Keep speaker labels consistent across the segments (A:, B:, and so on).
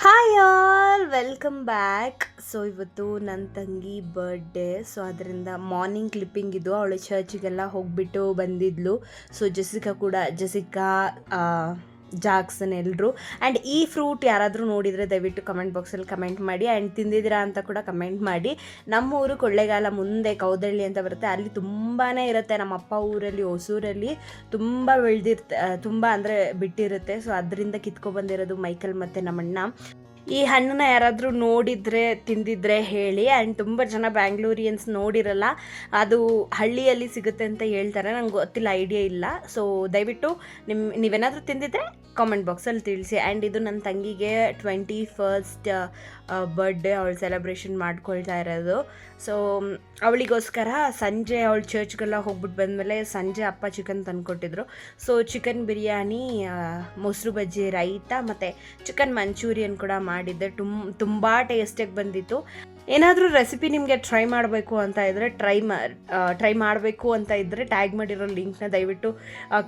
A: Hi all welcome back. So ಇವತ್ತು ನನ್ನ ತಂಗಿ ಬರ್ಡೇ. ಸೊ ಅದರಿಂದ ಮಾರ್ನಿಂಗ್ ಕ್ಲಿಪ್ಪಿಂಗ್ ಇದು. ಅವಳು ಚರ್ಚಿಗೆಲ್ಲ ಹೋಗಿಬಿಟ್ಟು ಬಂದಿದ್ಲು. ಸೊ ಜೆಸಿಕಾ ಜಾಕ್ಸನ್ ಎಲ್ಲರೂ. ಆ್ಯಂಡ್ ಈ ಫ್ರೂಟ್ ಯಾರಾದರೂ ನೋಡಿದರೆ ದಯವಿಟ್ಟು ಕಮೆಂಟ್ ಬಾಕ್ಸಲ್ಲಿ ಕಮೆಂಟ್ ಮಾಡಿ. ಆ್ಯಂಡ್ ತಿಂದಿದ್ದೀರಾ ಅಂತ ಕೂಡ ಕಮೆಂಟ್ ಮಾಡಿ. ನಮ್ಮೂರು ಕೊಳ್ಳೇಗಾಲ ಮುಂದೆ ಕೌದಳ್ಳಿ ಅಂತ ಬರುತ್ತೆ, ಅಲ್ಲಿ ತುಂಬಾ ಇರುತ್ತೆ. ನಮ್ಮ ಅಪ್ಪ ಊರಲ್ಲಿ ಹೊಸೂರಲ್ಲಿ ತುಂಬ ತುಂಬ ಅಂದರೆ ಬಿಟ್ಟಿರುತ್ತೆ. ಸೊ ಅದರಿಂದ ಕಿತ್ಕೊಬಂದಿರೋದು ಮೈಕಲ್ ಮತ್ತು ನಮ್ಮಣ್ಣ. ಈ ಹಣ್ಣನ್ನ ಯಾರಾದರೂ ನೋಡಿದರೆ ತಿಂದಿದ್ರೆ ಹೇಳಿ. ಆ್ಯಂಡ್ ತುಂಬ ಜನ ಬ್ಯಾಂಗ್ಳೂರಿಯನ್ಸ್ ನೋಡಿರಲ್ಲ, ಅದು ಹಳ್ಳಿಯಲ್ಲಿ ಸಿಗುತ್ತೆ ಅಂತ ಹೇಳ್ತಾರೆ, ನಂಗೆ ಗೊತ್ತಿಲ್ಲ, ಐಡಿಯಾ ಇಲ್ಲ. ಸೊ ದಯವಿಟ್ಟು ನೀವೇನಾದರೂ ತಿಂದಿದ್ರೆ ಕಾಮೆಂಟ್ ಬಾಕ್ಸಲ್ಲಿ ತಿಳಿಸಿ. ಆ್ಯಂಡ್ ಇದು ನನ್ನ ತಂಗಿಗೆ 21st ಬರ್ಡೇ, ಅವಳು ಸೆಲೆಬ್ರೇಷನ್ ಮಾಡ್ಕೊಳ್ತಾ ಇರೋದು. ಸೊ ಅವಳಿಗೋಸ್ಕರ ಸಂಜೆ ಅವಳು ಚರ್ಚ್ಗೆಲ್ಲ ಹೋಗ್ಬಿಟ್ಟು ಬಂದಮೇಲೆ ಸಂಜೆ ಅಪ್ಪ ಚಿಕನ್ ತಂದುಕೊಟ್ಟಿದ್ರು. ಸೊ ಚಿಕನ್ ಬಿರಿಯಾನಿ, ಮೊಸರು ಬಜ್ಜಿ, ರೈತ ಮತ್ತು ಚಿಕನ್ ಮಂಚೂರಿಯನ್ ಕೂಡ ಮಾಡಿದ್ದೆ. ತುಂಬ ಟೇಸ್ಟಿಯಾಗಿ ಬಂದಿತ್ತು. ಏನಾದರೂ ರೆಸಿಪಿ ನಿಮಗೆ ಟ್ರೈ ಮಾಡಬೇಕು ಅಂತ ಇದ್ದರೆ ಟ್ರೈ ಮಾಡಬೇಕು ಅಂತ ಇದ್ದರೆ ಟ್ಯಾಗ್ ಮಾಡಿರೋ ಲಿಂಕ್ನ ದಯವಿಟ್ಟು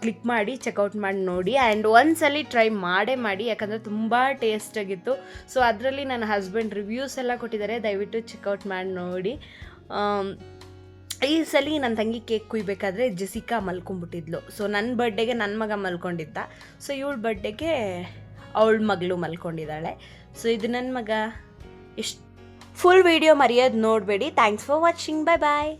A: ಕ್ಲಿಕ್ ಮಾಡಿ ಚೆಕ್ಔಟ್ ಮಾಡಿ ನೋಡಿ. ಆ್ಯಂಡ್ ಒಂದ್ಸಲಿ ಟ್ರೈ ಮಾಡಿ, ಯಾಕಂದರೆ ತುಂಬ ಟೇಸ್ಟಾಗಿತ್ತು. ಸೊ ಅದರಲ್ಲಿ ನನ್ನ ಹಸ್ಬೆಂಡ್ ರಿವ್ಯೂಸ್ ಎಲ್ಲ ಕೊಟ್ಟಿದ್ದಾರೆ, ದಯವಿಟ್ಟು ಚೆಕ್ಔಟ್ ಮಾಡಿ ನೋಡಿ. ಈ ಸಲ ನನ್ನ ತಂಗಿ ಕೇಕ್ ಕುಯ್ಬೇಕಾದ್ರೆ ಜೆಸಿಕಾ ಮಲ್ಕೊಂಡ್ಬಿಟ್ಟಿದ್ಲು. ಸೊ ನನ್ನ ಬರ್ಡೇಗೆ ನನ್ನ ಮಗ ಮಲ್ಕೊಂಡಿದ್ದ, ಸೊ ಇವಳ ಬರ್ಡೇಗೆ ಅವಳ ಮಗಳು ಮಲ್ಕೊಂಡಿದ್ದಾಳೆ. ಸೊ ಇದು ನನ್ನ ಮಗ. ಫುಲ್ ವಿಡಿಯೋ ಮರೆಯೋದು ನೋಡಬೇಡಿ. Thanks for watching. Bye bye.